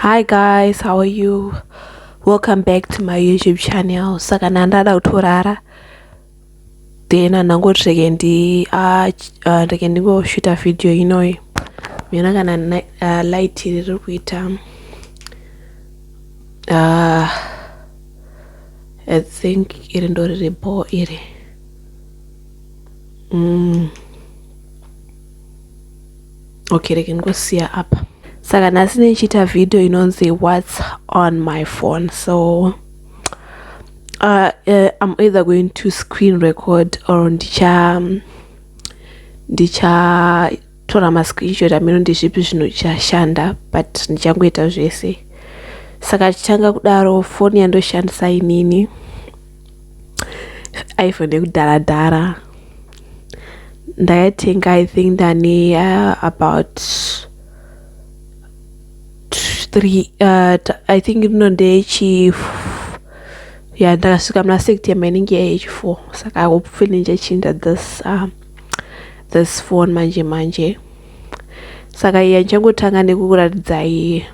Hi guys, how are you? Welcome back to my YouTube channel. Saka nandada kutorara then anangoti reke ndingoshuta video inoi mina kana light riri kuita I think iri ndo riri bo iri okay, reke ndingosiya apa. Saka nhasi ndichiita video inonzi what's on my phone. So I'm either going to screen record or ndichatora mascreenshot amene ndizvipi zvinhu zvichashanda, but ndichangoita zvese. Saka tichanga kudaro phone yandoshandisa inini iPhone yekudhara ndakaitenga I think ndane about 3 I think inondechi ndakasvika muna September inenge yaH4. Saka hopefully ndichachinja this phone manje. Saka iya ndichangotanga nekukuradzidzai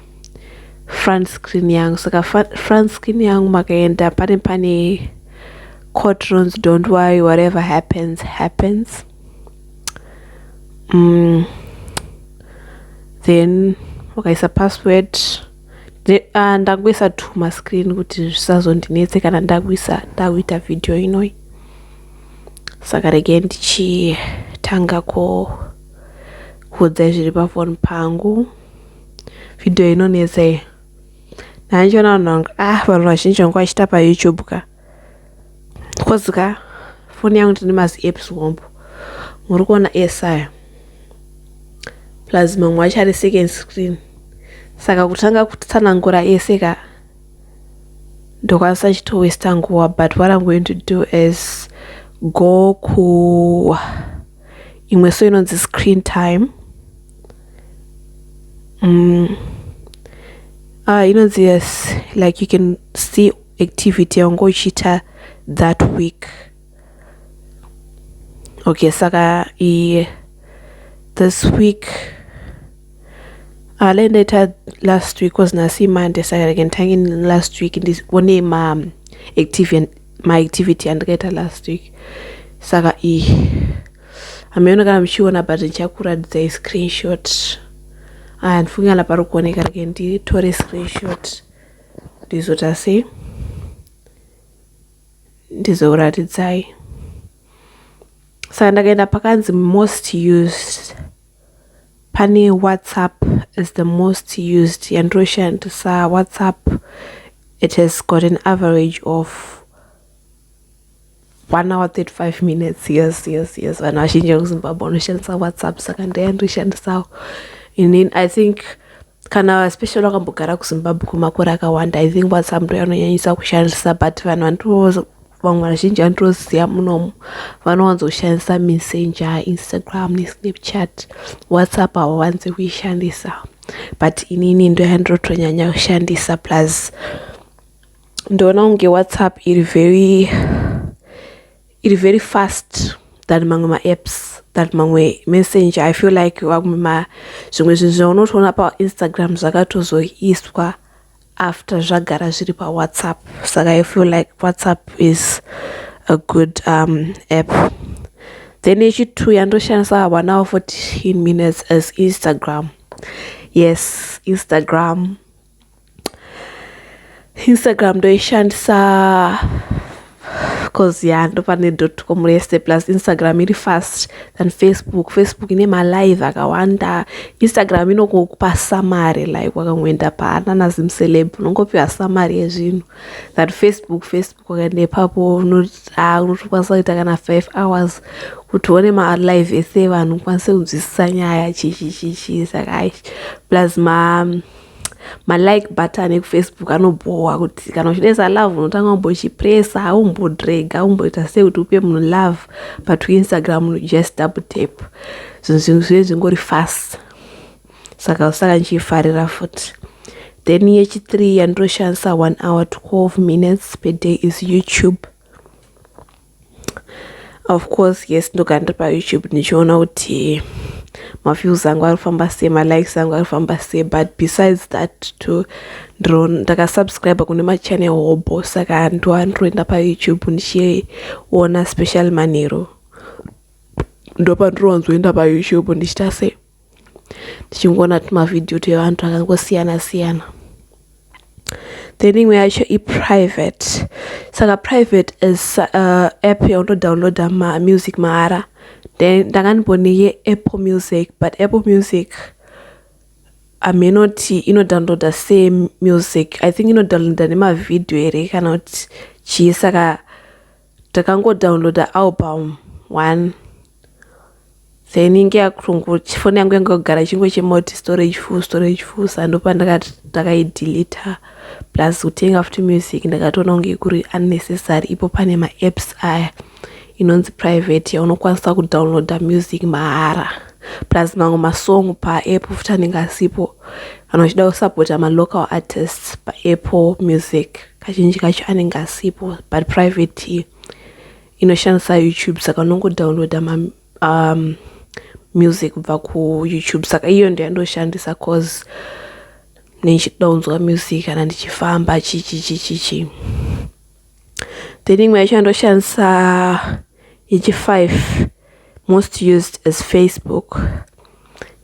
front screen yangu. Saka front screen yangu makaenda pane courtrooms, don't worry, whatever happens. Then wakaisa password ndakuisa 2 mascreen kuti zvisazondinetse kana ndakuita video inoi. Saka rege ndichitanga kuudza zviri pafoni pangu. Video inonetse nandichiona vanhu vazhinji vangu vachiita paYouTube kozika foni yangu ndine mazi apps wombo muri kuona esaya plus mamwe acho ari second screen. Saka kutanga kutsanangura ese ndokwanisa chitowesta nguva, but what I'm going to do is go imwe so inonzi screen time. Inonzi yes, like you can see activity yangu uchiita that week. Okay, saka this week lendaita last week was nasi Monday. Saka again tangin last week ndisione my activity andikaita last week. Saka ameona kana mchiona but ndichakuradzai screenshot ndifungana pari kuoneka rege nditore screenshot ndizotase ndizokuratidzai. Saka ndakaenda pakanzi most used, pane WhatsApp is the most used. Yandoshandisa WhatsApp, it has got an average of 1 hour 35 minutes. Yes, vanhu vazhinji vekuzimbabwe vanoshandisa WhatsApp. Saka ndayandoshandisawo inini. I think kana especially wakambogara kuzimbabwe kumakore akawanda, I think WhatsApp ndo yanonyanyisa kushandisa, but vanhu vamwe vazhinji vandoziva munomu vanowanzoshandisa Messenger, Instagram neSnapchat. WhatsApp hawawanzi kuishandisa, but inini ndo yandotonyanya kushandisa. Plus ndoona kunge WhatsApp iri very fast than mamwe maapps, than mamwe Messenger. I feel like zvimwe zvinhu zvaunotoona paInstagram zvakatozoiswa after zvagara zviri paWhatsApp. Saka I feel like WhatsApp is a good app. Then yechi2 yandoshandisa 1 hour 14 minutes as Instagram. Yes, Instagram ndoishandisa because ndo pane .com rese. Plus Instagram iri fast than Facebook ine malive akawanda. Instagram inokupa summary, like wakangoenda paana zimceleb unongopiwa summary yezvinhu. That Facebook wakaenda ipapo unotokwanisa kuita kana 5 hours kuti uone malive ese vanhu ukwanise kunzwisisa nyaya chichi. Saka plus like button ekufacebook anobohwa kuti kana uchidesa love unotanga kumbochipresa, haumbodrega, haumboita sekuti upe munhu love. But kuInstagram you just double tap, zvinhu zvingori fast. Saka ndichifarira futi. Then yechi3 yandoshandisa 1 hour 12 minutes per day is YouTube. Of course, yes, ndogara ndiri paYouTube ndichiona kuti maviews angu arifamba sei, malikes angu arifamba sei. But besides that too, ndakasubscribe kune machannel hobo, saka ndoenda paYouTube ndichiona special manheru. Ndopandinowanzoenda paYouTube ndichita sei, ndichingona tumavideo twevantu akangosiyana. Then imwe yacho private. Saka private is app yaunodownloada music mahara. Then ndakanimbone Apple Music, but Apple Music amenoti inodownloada sei music. I think inodownloada nemavideo here kana kuti chii. Saka ndakangodownloada album 1. Then inge yakurungoti phone yangu yangogara chingochinoti storage full. Sandopa ndakaideleta. Plus kutenga futi music ndakatoona kunge kuri unnecessary. Ipo pane ma-apps aya inonzi private yaunokwanisa kudownloada music mahara. Plus mamwe masong pa-app futi anenge asipo. Kana uchida kusupporta ma-local artists pa-Apple Music kazhinji kacho anenge asipo. But private inoshandisa YouTube, saka unongodownloada music kubva kuYouTube. Saka iyo ndiyandoshandisa cause nechida kunzwa music kana ndichifamba chichi. Then imwe yacho ndoshandisa yechi5 most used is Facebook.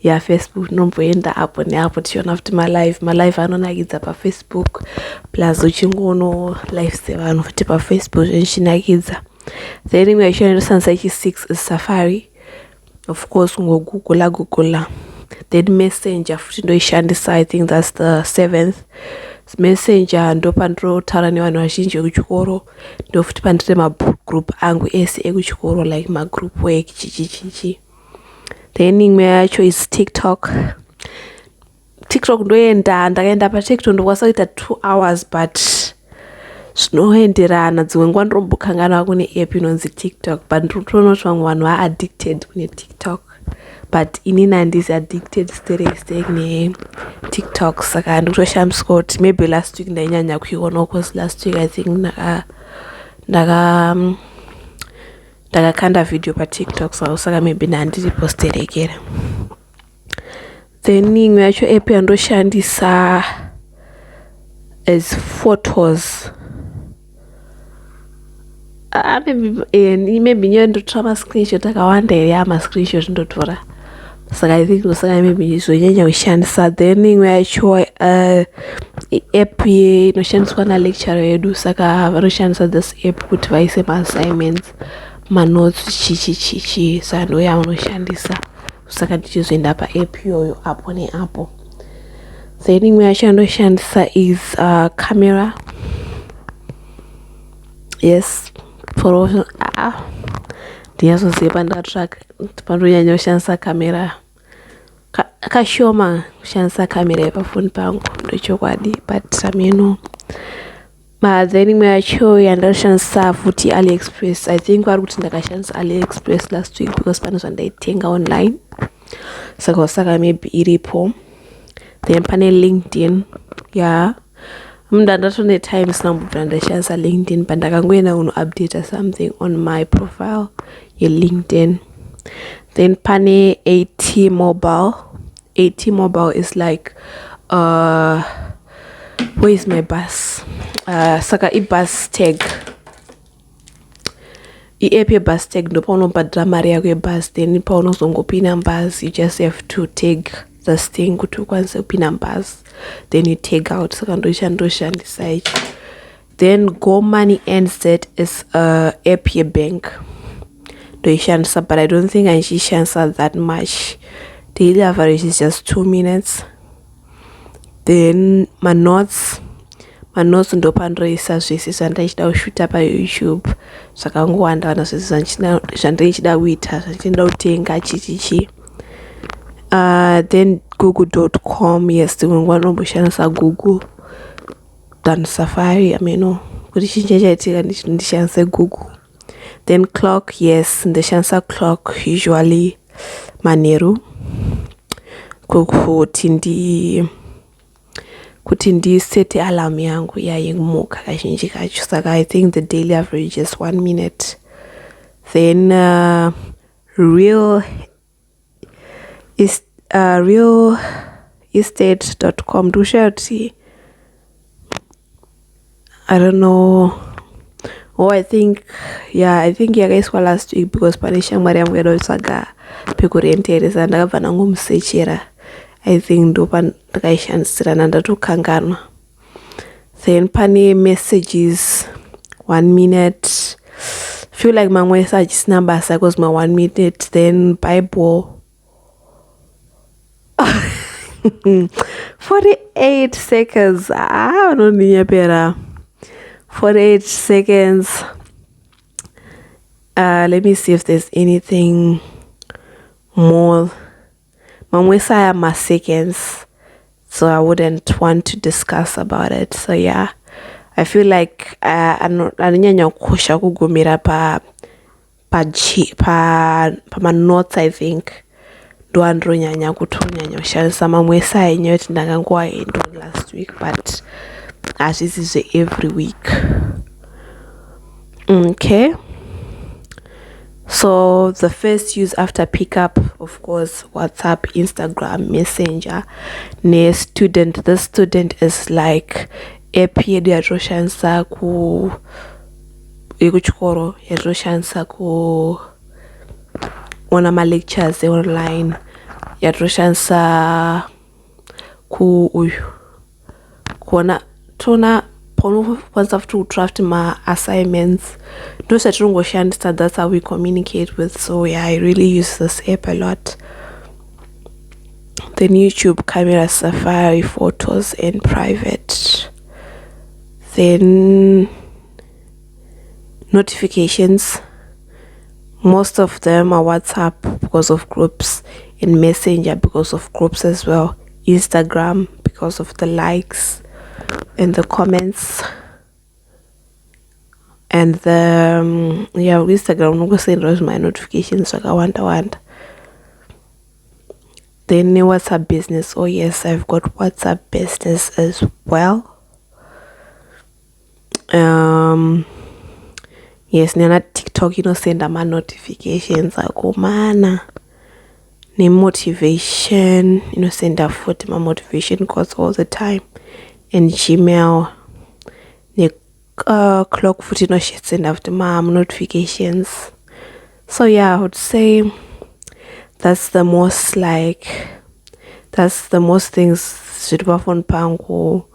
Yeah, Facebook nomboenda apo neapo tichiona futi malive anonakidza paFacebook. Plus uchingono live sevanhu futi paFacebook zvichinakidza. Then imwe yacho ndoshandisa yechi6 is Safari. Of course Google. Then Messenger futi ndoishandisa. I think that's the 7th. Messenger ndopandinotaura nevanhu vazhinji vekuchikoro. Ndofuti pandine magroup angu ese ekuchikoro, like magroup work chichi. Then imwe yacho is TikTok. Ndakaenda paTikTok ndokwanisa kuita 2 hours, but zvinoenderana. Dzimwe nguva ndirombokanganwa kune app inonzi TikTok, but ndinotoona kuti vamwe vanhu va-addicted kune TikTok. But inini handisi addicted straight neTikTok. Saka ndikutoshambiska kuti maybe last week ndainyanya kuiona, because last week I think ndakakanda video paTikTok, saka maybe ndandiriposterekera. Then imwe yacho app yandoshandisa is Photos. Maybe nyandotora ma-screenshot akawanda here ama-screenshot ndotora. Saka I think saka maybe ndizonyanya kushandisa. Then imwe yacho app inoshandiswa nalecturer yedu, saka vanoshandisa this app kuti vaise ma-assignments, ma-notes chichi. Saka ndoyavanoshandisa, saka ndichizoenda pa-app iyoyo apo neapo. Then imwe yacho ndoshandisa is camera. Yes, for ndiyazoziva ndatsvaka pandonyanya kushandisa kamera. Kashoma kushandisa kamera pafoni pangu ndochokwadi, but then imwe yacho yandoshandisa futi AliExpress. I think vari kuti ndakashandisa AliExpress last week because pane zvandaitenga online, saka maybe iripo. Then pane LinkedIn. Yeah, ndatone time sinambobvira ndashandisa LinkedIn, but ndakangoenda kunoupdate something on my profile yeLinkedIn. Then pane AT Mobile. AT Mobile is like where is my bus? Saka bus tag. I-app ye-bus tag ndopaunobhadhira mari yako yebus. Then paunozongopinda bus, you just have to tag this thing kuti ukwanise kupinda bus, then you tag out. Saka ndoshandisa ichi. Then Go Money NZ is app yebank ndoishandisa, but I don't think aichishandisa that much. Daily average is just 2 minutes. Then my notes ndopandroisa zvese zvandaichida kushuta paYouTube, zvakangowanda vana zvese zvandaichida kuita, zvandichida kutenga chichichi. Then google.com. Yes, dzimwe nguva ndinomboshandisa Google than Safari. Kuti chinhu chaitika ndishandise Google. Then clock. Yes, ndishandisa clock usually manheru kuti ndisete alarm yangu yekumuka kazhinji kacho. Saka I think the daily average is 1 minute. Then real is realestate.com to share tea. I don't know. Oh, I think yakaiswa last week because pane shamwari yangu yadotsvaga pekurenteresa ndakabva ndangomusearchera. I think ndo pandakaishandisira ndatokanganwa. Then pane messages 1 minute. Feel like mamwe sachisina basa because my 1 minute. Then Bible 48 seconds. Anoninyapera 48 seconds. Let me see if there's anything more. Mamwe saya ma seconds, so I wouldn't want to discuss about it. So yeah, I feel like anonyanya kusha kugumira pa ma notes. I think do andronyanya kutonyanya ushandisa mamwe saya inyoti ndakanguwa endo last week, but as this is every week. Okay, so the first use after pickup, of course, WhatsApp, Instagram, Messenger. Ne student, the student is like app yedu yatoshandisa ku ekuchikoro, yatoshandisa ku ona ma lectures online, yatoshandisa ku kuona tona pono once after to draft my assignments. Those that that's how we communicate with. So yeah, I really use this app a lot. Then YouTube, camera, Safari, photos, and private. Then notifications. Most of them are WhatsApp because of groups, and Messenger because of groups as well. Instagram because of the likes and the comments. And the Instagram, I'm going to send my notifications like I want. Then WhatsApp business. Oh yes, I've got WhatsApp business as well. Yes, Nana TikTok, send my notifications. I go mana. Ni motivation, send a foot my motivation calls all the time. And Gmail, ni clock foot, send after my notifications. So yeah, I would say that's the most things suitable for Pango.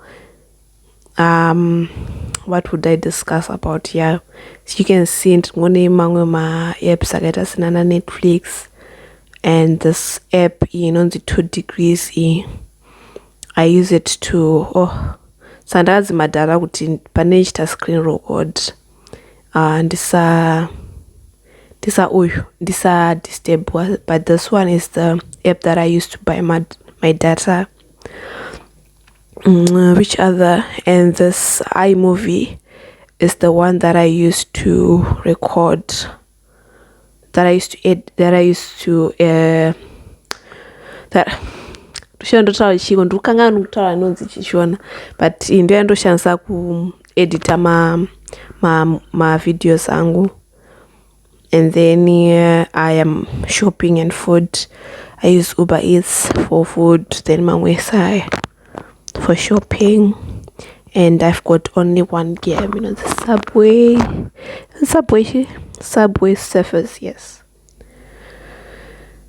What would I discuss about here? So you can see it ma apps I get as Netflix, and this app the 2 degrees I use it to sandazi madara kuti panechita screen record ndisa disturb, but this one is the app that I use to buy my data. Which other? And this iMovie is the one that I used to record, that I used to edit, that but ndo shansa ku edita ma videos angu. And then I am shopping and food. I use Uber Eats for food, then Mangwesai for shopping. And I've got only one game, the Subway Surfers, yes.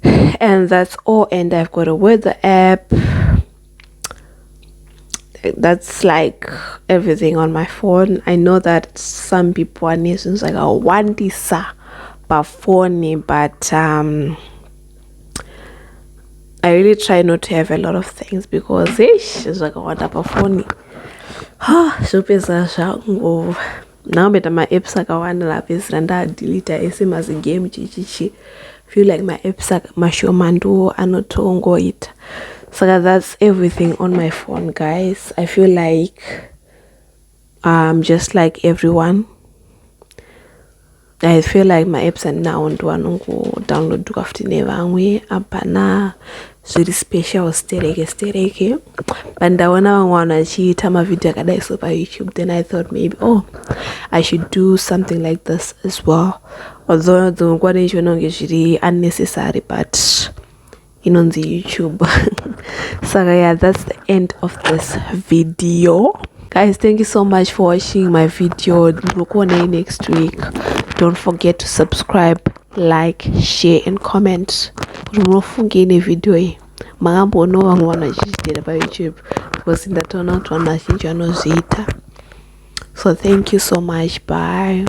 And that's all. And I've got a weather app. That's like everything on my phone. I know that some people are nations like, I want this phone, but I really try not to have a lot of things because it's like I want a phone. So now better my apps like I want to lapis and that delete SM as a game chichi. Feel like my apps like my show mando anotongo it. So that's everything on my phone, guys. I feel like just like everyone, I feel like my apps and now and one go download to after never way apana so the special stereke. And I wanna see my video kada so by YouTube. Then I thought maybe I should do something like this as well. Although the one is unnecessary, but inonzi YouTube. So yeah, that's the end of this video. Guys, thank you so much for watching my video. Next week. Don't forget to subscribe, like, share, and comment. Video magambo no wangwana chichitira pa YouTube because in the turn out one machinja no zita. So thank you so much. Bye.